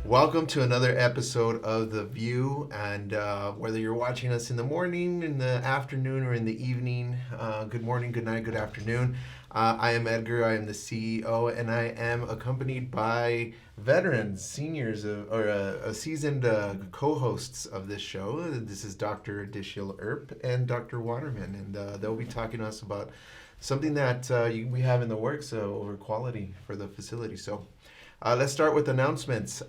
Welcome to another episode of The View, and whether you're watching us in the morning, in the afternoon, or in the evening, good morning, good night, good afternoon. I am Edgar, I am the CEO, and I am accompanied by veterans, seniors, or seasoned co-hosts of this show. This is Dr. Dishil Earp and Dr. Waterman, and they'll be talking to us about something that we have in the works over quality for the facility. So let's start with announcements.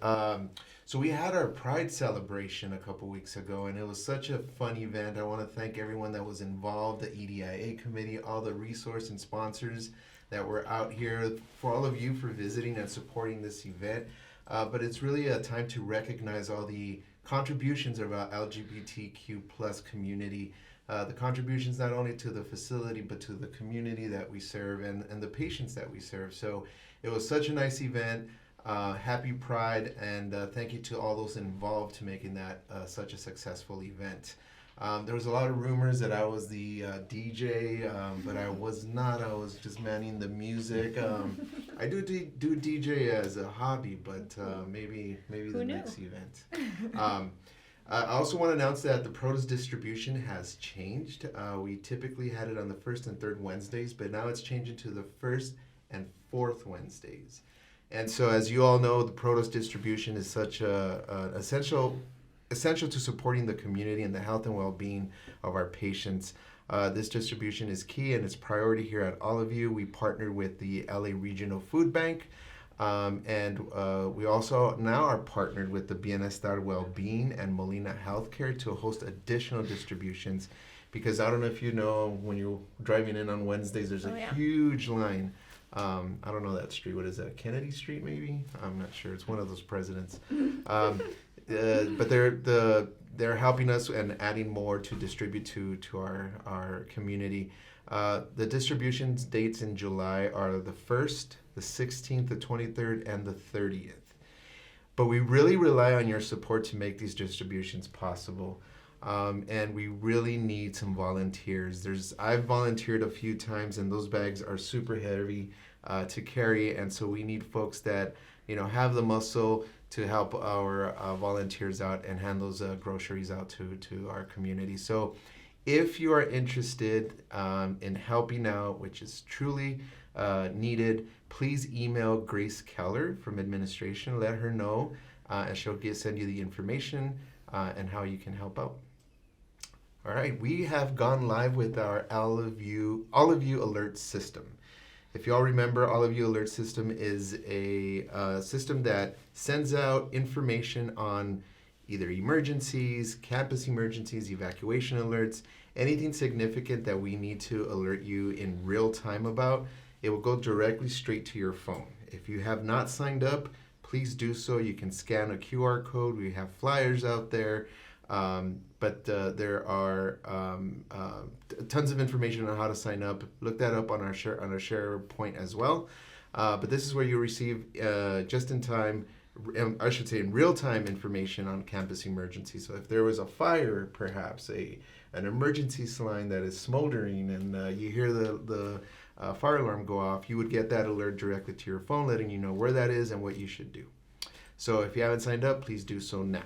So we had our Pride celebration a couple weeks ago, and it was such a fun event. I want to thank everyone that was involved, the EDIA committee, all the resource and sponsors that were out here, for all of you for visiting and supporting this event. But it's really a time to recognize all the contributions of our LGBTQ plus community. The contributions not only to the facility, but to the community that we serve and the patients that we serve. So it was such a nice event. Happy Pride, and thank you to all those involved to making that such a successful event. There was a lot of rumors that I was the DJ, but I was not. I was just manning the music. I do DJ as a hobby, but maybe the next event. I also want to announce that the produce distribution has changed. We typically had it on the first and third Wednesdays, but now it's changing to the first and fourth Wednesdays. And so, as you all know, the produce distribution is such an essential to supporting the community and the health and well-being of our patients. This distribution is key, and it's priority here at All of You. We partnered with the LA Regional Food Bank, and we also now are partnered with the Bienestar Wellbeing and Molina Healthcare to host additional distributions. Because I don't know if you know, when you're driving in on Wednesdays, there's a huge line. I don't know that street. What is that? Kennedy Street, maybe? I'm not sure. It's one of those presidents. But they're helping us and adding more to distribute to our community. The distribution dates in July are the 1st, the 16th, the 23rd, and the 30th. But we really rely on your support to make these distributions possible. And we really need some volunteers. I've volunteered a few times, and those bags are super heavy to carry, and so we need folks that have the muscle to help our volunteers out and hand those groceries out to our community. So if you are interested in helping out, which is truly needed, please email Grace Keller from administration. Let her know, and she'll send you the information and how you can help out. All right, we have gone live with our All of You Alert System. If you all remember, All of You Alert System is a system that sends out information on either emergencies, campus emergencies, evacuation alerts, anything significant that we need to alert you in real time about. It will go directly straight to your phone. If you have not signed up, please do so. You can scan a QR code. We have flyers out there. But there are tons of information on how to sign up. Look that up on our SharePoint as well. But this is where you receive just in time, I should say in real time, information on campus emergencies. So if there was a fire, perhaps an emergency line that is smoldering, and you hear the fire alarm go off, you would get that alert directly to your phone, letting you know where that is and what you should do. So if you haven't signed up, please do so now.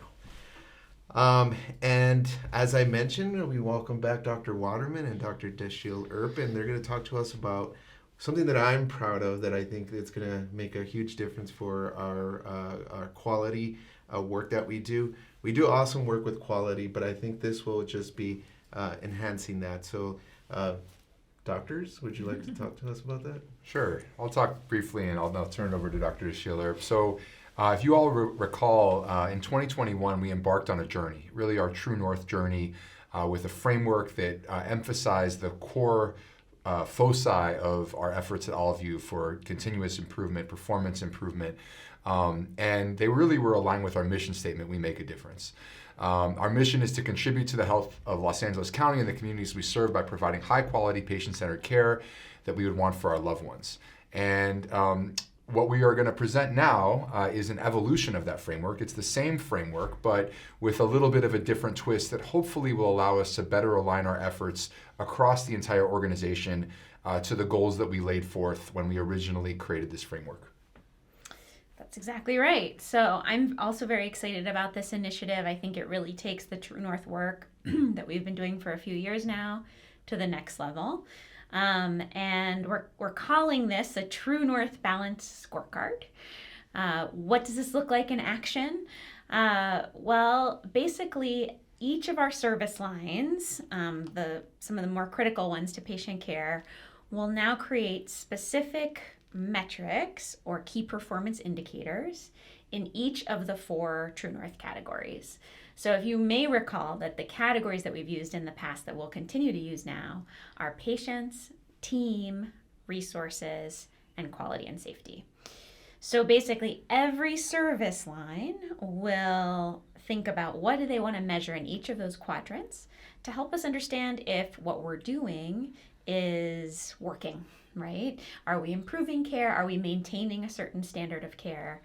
And as I mentioned, we welcome back Dr. Waterman and Dr. Deshil Earp, and they're going to talk to us about something that I'm proud of, that I think it's going to make a huge difference for our quality work that we do. We do awesome work with quality, but I think this will just be enhancing that. So, doctors, would you like to talk to us about that? Sure. I'll talk briefly, and I'll turn it over to Dr. Deshil Earp. So, if you all recall, in 2021, we embarked on a journey, really our True North journey, with a framework that emphasized the core foci of our efforts at All of You for continuous improvement, performance improvement, and they really were aligned with our mission statement, we make a difference. Our mission is to contribute to the health of Los Angeles County and the communities we serve by providing high-quality, patient-centered care that we would want for our loved ones. And what we are going to present now is an evolution of that framework. It's the same framework, but with a little bit of a different twist that hopefully will allow us to better align our efforts across the entire organization to the goals that we laid forth when we originally created this framework. That's exactly right. So I'm also very excited about this initiative. I think it really takes the True North work that we've been doing for a few years now to the next level. And we're calling this a True North Balance Scorecard. What does this look like in action? Well, basically, each of our service lines, some of the more critical ones to patient care, will now create specific metrics or key performance indicators in each of the 4 True North categories. So if you may recall that the categories that we've used in the past that we'll continue to use now are patients, team, resources, and quality and safety. So basically every service line will think about what do they want to measure in each of those quadrants to help us understand if what we're doing is working, right? Are we improving care? Are we maintaining a certain standard of care,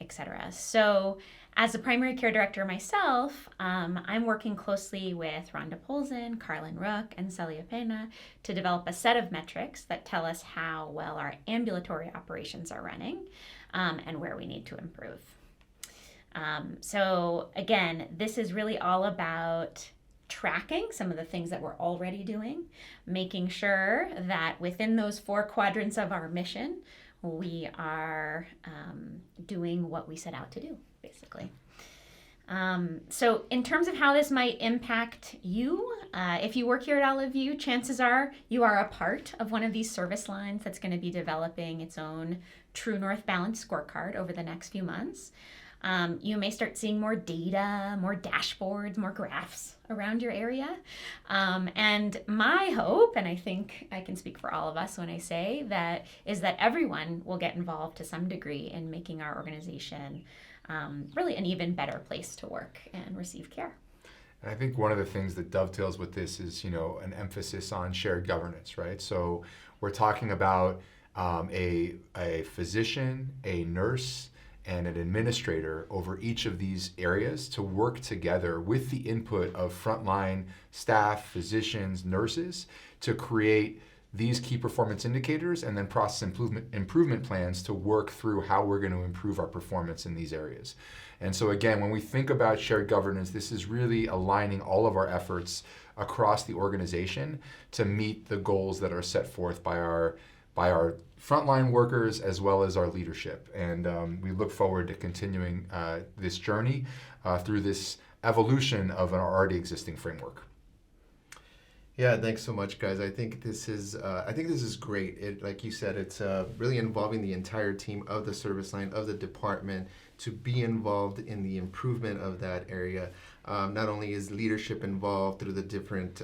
etc. So as a primary care director myself, I'm working closely with Rhonda Polzin, Carlin Rook, and Celia Pena to develop a set of metrics that tell us how well our ambulatory operations are running and where we need to improve. So again, this is really all about tracking some of the things that we're already doing, making sure that within those 4 quadrants of our mission, we are doing what we set out to do, basically. So in terms of how this might impact you, if you work here at Olive View, chances are you are a part of one of these service lines that's going to be developing its own True North Balance Scorecard over the next few months. You may start seeing more data, more dashboards, more graphs around your area. And my hope, and I think I can speak for all of us when I say that, is that everyone will get involved to some degree in making our organization really an even better place to work and receive care. And I think one of the things that dovetails with this is, an emphasis on shared governance, right? So we're talking about a physician, a nurse, and an administrator over each of these areas to work together with the input of frontline staff, physicians, nurses to create these key performance indicators and then process improvement plans to work through how we're going to improve our performance in these areas. And so again, when we think about shared governance, this is really aligning all of our efforts across the organization to meet the goals that are set forth by our frontline workers as well as our leadership. And we look forward to continuing this journey through this evolution of an already existing framework. Yeah, thanks so much, guys. I think this is great. It, like you said, it's really involving the entire team of the service line, of the department, to be involved in the improvement of that area. Not only is leadership involved through the different,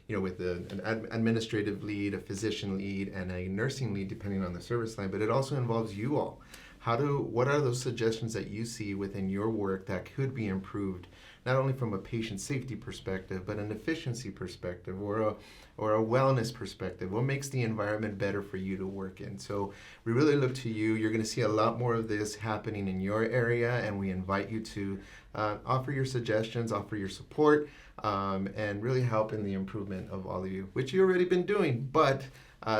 with an administrative lead, a physician lead, and a nursing lead, depending on the service line, but it also involves you all. What are those suggestions that you see within your work that could be improved, not only from a patient safety perspective, but an efficiency perspective or a wellness perspective? What makes the environment better for you to work in? So we really look to you. You're going to see a lot more of this happening in your area, and we invite you to offer your suggestions, offer your support, and really help in the improvement of all of you, which you've already been doing, but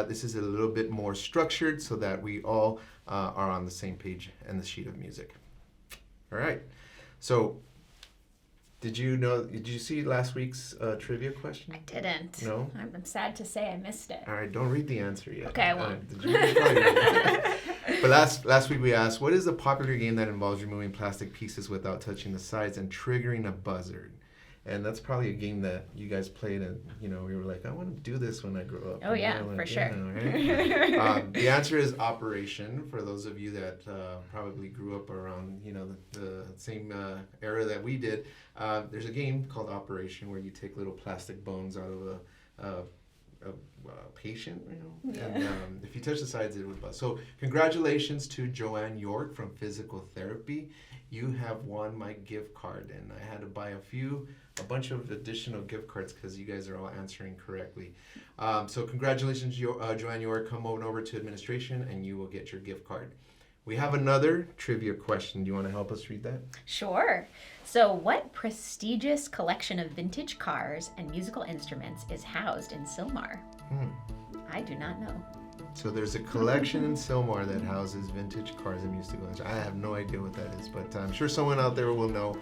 this is a little bit more structured so that we all are on the same page and the sheet of music. All right. So did you see last week's trivia question? I didn't. No? I'm sad to say I missed it. All right, don't read the answer yet. Okay, I won't. But last week we asked, what is a popular game that involves removing plastic pieces without touching the sides and triggering a buzzard? And that's probably a game that you guys played, and we were like, I want to do this when I grow up. Oh yeah, for sure. Right? The answer is Operation. For those of you that probably grew up around the same era that we did, there's a game called Operation where you take little plastic bones out of patient, and if you touch the sides, it would bust. So congratulations to Joanne York from Physical Therapy. You have won my gift card, and I had to buy a bunch of additional gift cards because you guys are all answering correctly. So congratulations, Joanne York. Come on over to administration, and you will get your gift card. We have another trivia question. Do you want to help us read that? Sure. So, what prestigious collection of vintage cars and musical instruments is housed in Sylmar? I do not know. So there's a collection in Sylmar that houses vintage cars and musical instruments. I have no idea what that is, but I'm sure someone out there will know,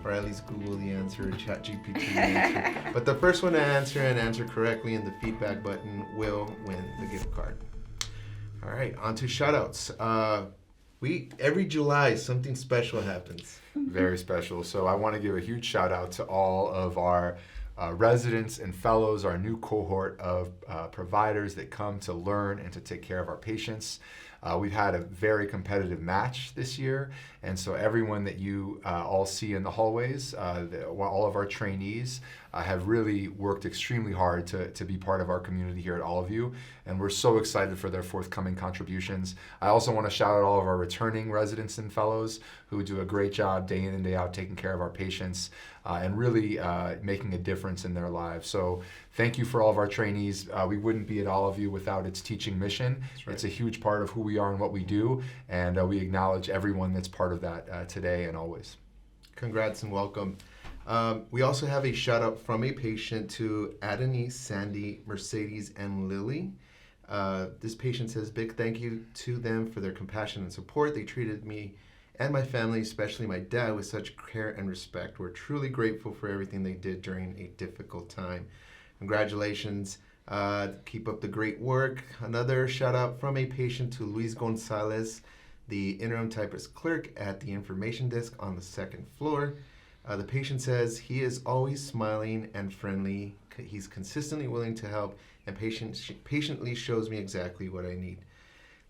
or at least Google the answer, or ChatGPT the answer. But the first one to answer correctly in the feedback button will win the gift card. All right, on to shoutouts. Every July, something special happens. Very special. So I want to give a huge shout out to all of our residents and fellows, our new cohort of providers that come to learn and to take care of our patients. We've had a very competitive match this year, and so everyone that you all see in the hallways, all of our trainees, have really worked extremely hard to be part of our community here at All of You, and we're so excited for their forthcoming contributions. I also want to shout out all of our returning residents and fellows who do a great job day in and day out taking care of our patients and really making a difference in their lives. So thank you for all of our trainees. We wouldn't be at All of You without its teaching mission. Right. It's a huge part of who we are and what we do, and we acknowledge everyone that's part of that today and always. Congrats and welcome. We also have a shout out from a patient to Adenise, Sandy, Mercedes, and Lily. This patient says, big thank you to them for their compassion and support. They treated me and my family, especially my dad, with such care and respect. We're truly grateful for everything they did during a difficult time. Congratulations. Keep up the great work. Another shout out from a patient to Luis Gonzalez, the interim typist clerk at the information desk on the second floor. The patient says he is always smiling and friendly. He's consistently willing to help and patiently shows me exactly what I need.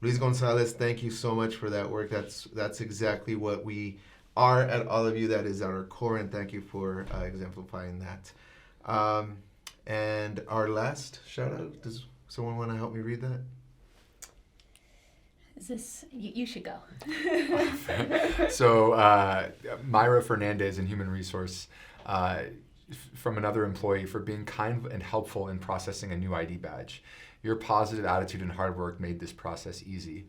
Luis Gonzalez, thank you so much for that work. That's exactly what we are at All of You. That is our core, and thank you for exemplifying that. And our last shout out, does someone want to help me read that? Is this, you should go. So Myra Fernandez in Human Resource, from another employee, for being kind and helpful in processing a new ID badge. Your positive attitude and hard work made this process easy.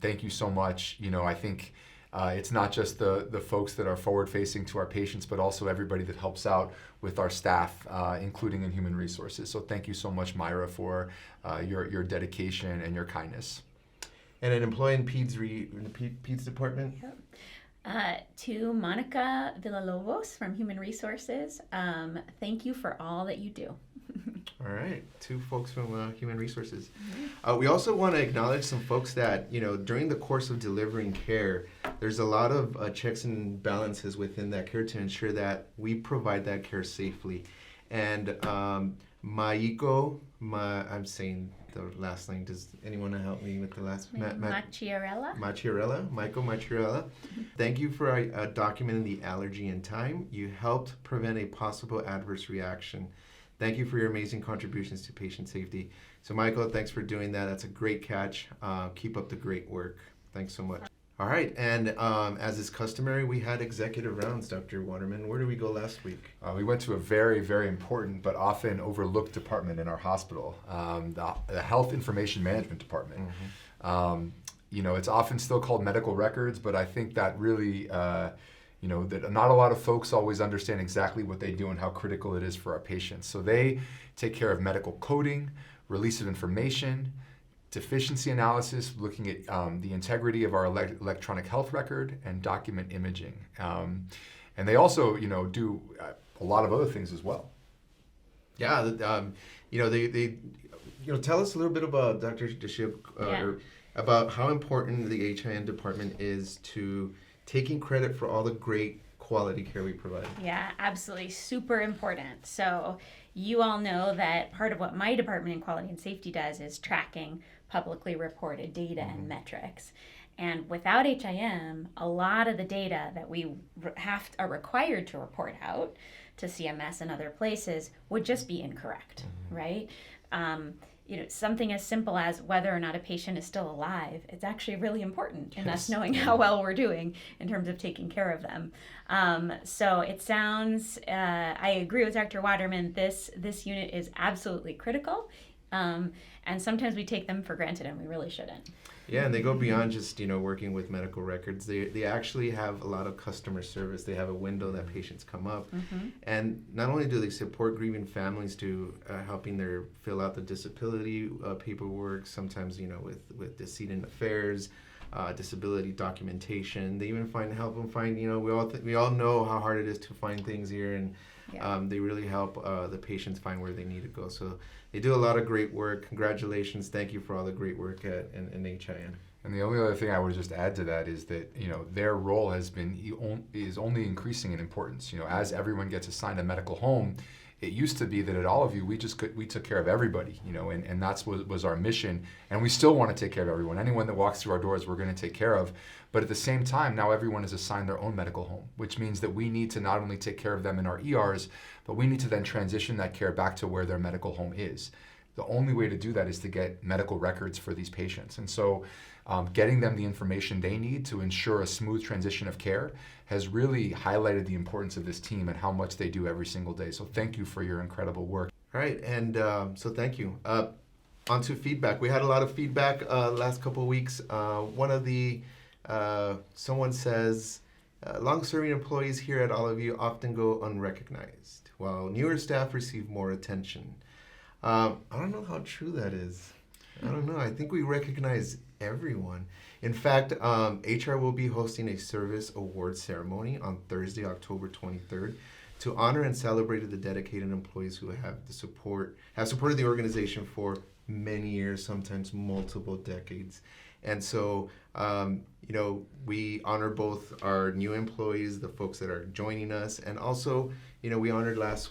Thank you so much. I think it's not just the folks that are forward-facing to our patients, but also everybody that helps out with our staff, including in Human Resources. So thank you so much, Myra, for your dedication and your kindness. And an employee in the PEDS department? Yep. To Monica Villalobos from Human Resources, thank you for all that you do. All right, 2 folks from Human Resources. We also want to acknowledge some folks that, during the course of delivering care, there's a lot of checks and balances within that care to ensure that we provide that care safely. And Maiko, I'm saying the last name. Does anyone help me with the last? Macchiarella. Michael Macchiarella. Thank you for documenting the allergy in time. You helped prevent a possible adverse reaction. Thank you for your amazing contributions to patient safety. So Michael, thanks for doing that. That's a great catch. Keep up the great work. Thanks so much. All right, and as is customary, we had executive rounds, Dr. Waterman. Where did we go last week? We went to a very, very important but often overlooked department in our hospital, the Health Information Management Department. It's often still called medical records, but I think that really, that not a lot of folks always understand exactly what they do and how critical it is for our patients. So they take care of medical coding, release of information, deficiency analysis, looking at the integrity of our electronic health record, and document imaging. And they also, do a lot of other things as well. Yeah, they tell us a little bit about Dr. Deshib, about how important the HIN department is to taking credit for all the great quality care we provide. Yeah, absolutely. Super important. So you all know that part of what my department in quality and safety does is tracking publicly reported data and metrics. And without HIM, a lot of the data that we are required to report out to CMS and other places would just be incorrect, right? something as simple as whether or not a patient is still alive, it's actually really important in us knowing how well we're doing in terms of taking care of them. So it sounds, I agree with Dr. Waterman, this unit is absolutely critical. And sometimes we take them for granted and we really shouldn't. Yeah, and they go beyond just, working with medical records. They actually have a lot of customer service. They have a window that patients come up. And not only do they support grieving families to helping their fill out the disability paperwork, sometimes, with decedent affairs, disability documentation. They even help them find, we all know how hard it is to find things here, and they really help the patients find where they need to go. So they do a lot of great work. Congratulations. Thank you for all the great work in HIN. And the only other thing I would just add to that is that, their role is only increasing in importance. As everyone gets assigned a medical home, it used to be that at all of you, we took care of everybody, and that's what was our mission. And we still want to take care of everyone. Anyone that walks through our doors, we're going to take care of. But at the same time, now everyone is assigned their own medical home, which means that we need to not only take care of them in our ERs, but we need to then transition that care back to where their medical home is. The only way to do that is to get medical records for these patients. And so getting them the information they need to ensure a smooth transition of care has really highlighted the importance of this team and how much they do every single day. So thank you for your incredible work. All right, and so thank you. On to feedback. We had a lot of feedback last couple of weeks. One of someone says, long-serving employees here at all of you often go unrecognized, while newer staff receive more attention. I don't know how true that is. I don't know. I think we recognize everyone. In fact, HR will be hosting a service award ceremony on Thursday, October 23rd, to honor and celebrate the dedicated employees who have supported the organization for many years, sometimes multiple decades. And so, we honor both our new employees, the folks that are joining us, and also, we honored last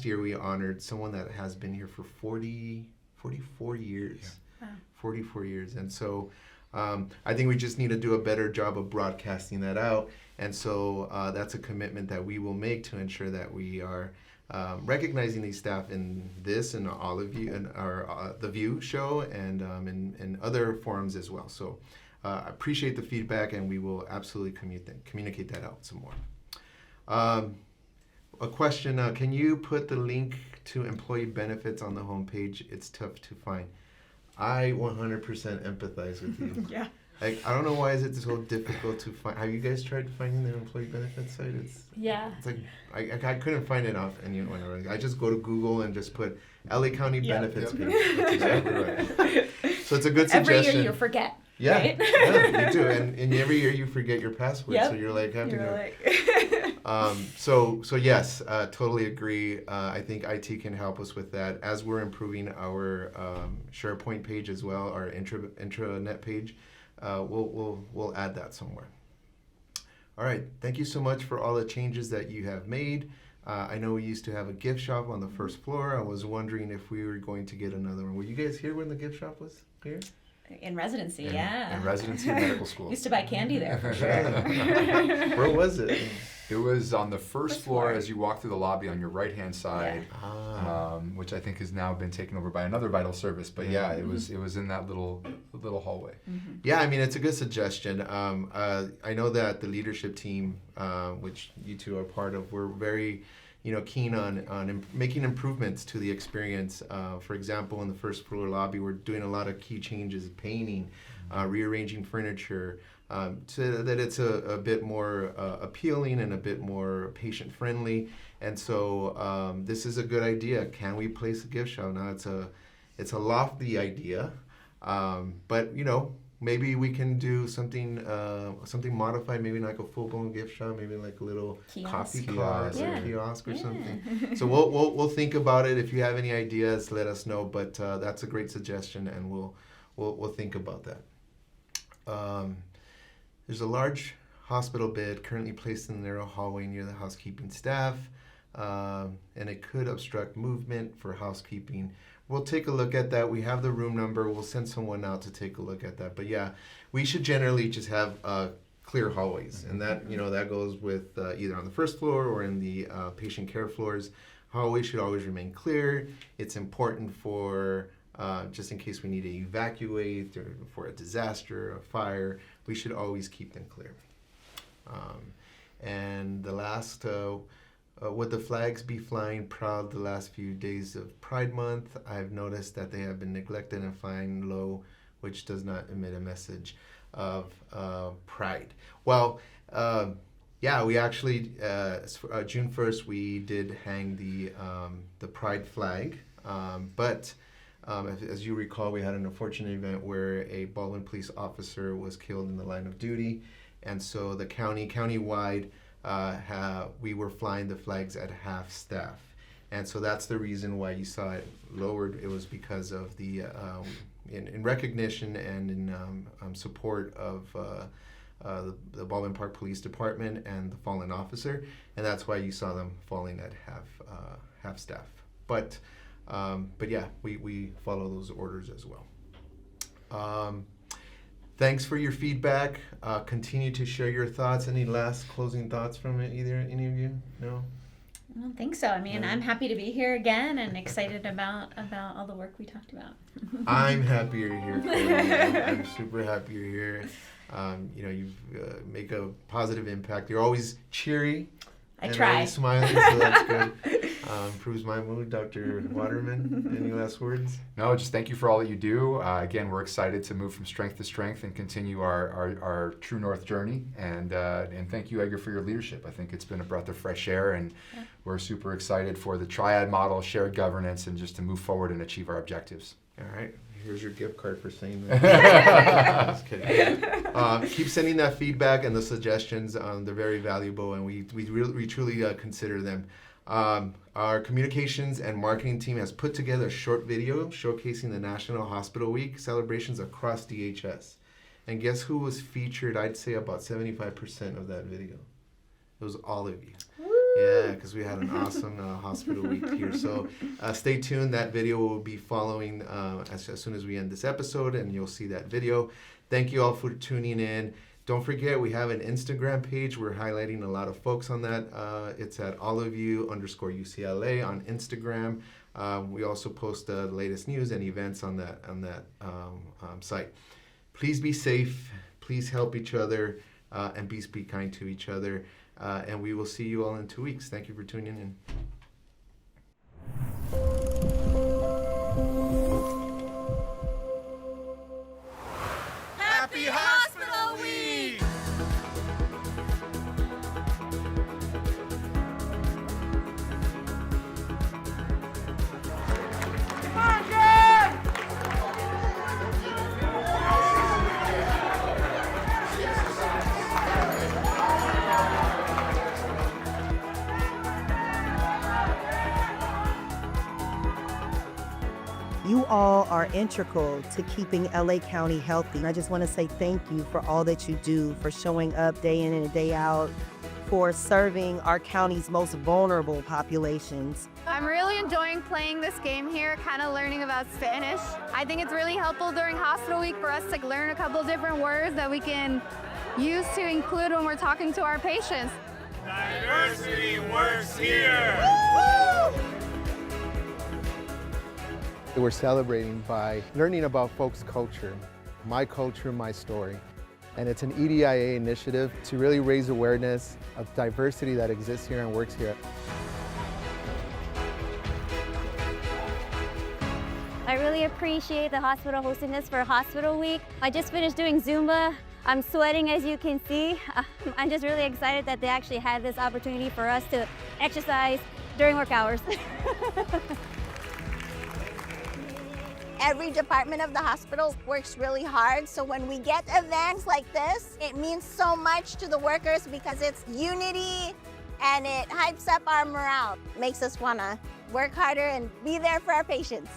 year we honored someone that has been here for 44 years. Yeah. Wow. 44 years. And so I think we just need to do a better job of broadcasting that out. And so that's a commitment that we will make to ensure that we are recognizing these staff in this and all of you and our the View show and in other forums as well. So I appreciate the feedback, and we will absolutely communicate that out some more. A question, can you put the link to employee benefits on the homepage? It's tough to find. I 100% empathize with you. Yeah. I don't know why is it so difficult to find. Have you guys tried finding the employee benefits site? It's like I couldn't find it off anywhere. I just go to Google and just put LA County benefits page. That's exactly right. So it's a good suggestion. Every year you forget. Yeah, right? Yeah, you do, and every year you forget your password, so you're like having So yes, totally agree. I think IT can help us with that as we're improving our SharePoint page as well, our intranet page. We'll add that somewhere. All right, thank you so much for all the changes that you have made. I know we used to have a gift shop on the first floor. I was wondering if we were going to get another one. Were you guys here when the gift shop was here? In residency, In residency in medical school. Used to buy candy there for sure. Where was it? It was on the first floor as you walk through the lobby on your right-hand side, which I think has now been taken over by another vital service. But it was in that little hallway. Mm-hmm. Yeah, I mean, it's a good suggestion. I know that the leadership team, which you two are part of, we're very keen on making improvements to the experience. For example, in the first floor lobby, we're doing a lot of key changes, painting, rearranging furniture, so that it's a bit more appealing and a bit more patient-friendly. And so this is a good idea. Can we place a gift shop? Now, it's a lofty idea, but maybe we can do something modified, maybe like a full-blown gift shop, maybe like a little coffee kiosk or kiosk or something. So we'll think about it. If you have any ideas, let us know. But that's a great suggestion, and we'll think about that. There's a large hospital bed currently placed in the narrow hallway near the housekeeping staff, and it could obstruct movement for housekeeping. We'll take a look at that. We have the room number. We'll send someone out to take a look at that. But yeah, we should generally just have clear hallways, and that that goes with either on the first floor or in the patient care floors. hallway should always remain clear. It's important for just in case we need to evacuate or for a disaster, a fire, we should always keep them clear. And the last, would the flags be flying proud the last few days of Pride Month? I've noticed that they have been neglected and flying low, which does not emit a message of pride. Well, yeah, we actually, June 1st, we did hang the Pride flag, but as you recall, we had an unfortunate event where a Baldwin police officer was killed in the line of duty, and so the countywide, we were flying the flags at half staff. And so that's the reason why you saw it lowered. It was because of the, in recognition and in support of the Baldwin Park Police Department and the fallen officer, and that's why you saw them falling at half staff. But yeah, we follow those orders as well. Thanks for your feedback. Continue to share your thoughts. Any last closing thoughts from any of you? No? I don't think so. I mean, I'm happy to be here again and excited about all the work we talked about. I'm happy you're here, Chloe. I'm super happy you're here. You make a positive impact. You're always cheery. I and try. Always smiling, so that's good. Improves my mood. Dr. Waterman, any last words? No, just thank you for all that you do. Again, we're excited to move from strength to strength and continue our True North journey. And thank you, Edgar, for your leadership. I think it's been a breath of fresh air, and we're super excited for the triad model, shared governance, and just to move forward and achieve our objectives. All right. Here's your gift card for saying that. Just kidding. Keep sending that feedback and the suggestions. They're very valuable, and we truly consider them. Our communications and marketing team has put together a short video showcasing the National Hospital Week celebrations across DHS. And guess who was featured? I'd say about 75% of that video. It was all of you. Yeah, because we had an awesome hospital week here. So stay tuned. That video will be following as soon as we end this episode, and you'll see that video. Thank you all for tuning in. Don't forget, we have an Instagram page. We're highlighting a lot of folks on that. It's at allovyou_UCLA on Instagram. We also post the latest news and events on that site. Please be safe. Please help each other, and be kind to each other. And we will see you all in 2 weeks. Thank you for tuning in. Happy Hospital Week! Come on, Jen! You all are integral to keeping LA County healthy. And I just want to say thank you for all that you do, for showing up day in and day out, for serving our county's most vulnerable populations. I'm really enjoying playing this game here, kind of learning about Spanish. I think it's really helpful during Hospital Week for us to learn a couple different words that we can use to include when we're talking to our patients. Diversity works here! We're celebrating by learning about folks' culture, my culture, my story. And it's an EDIA initiative to really raise awareness of diversity that exists here and works here. I really appreciate the hospital hosting this for Hospital Week. I just finished doing Zumba. I'm sweating, as you can see. I'm just really excited that they actually had this opportunity for us to exercise during work hours. Every department of the hospital works really hard, so when we get events like this, it means so much to the workers because it's unity and it hypes up our morale. Makes us want to work harder and be there for our patients.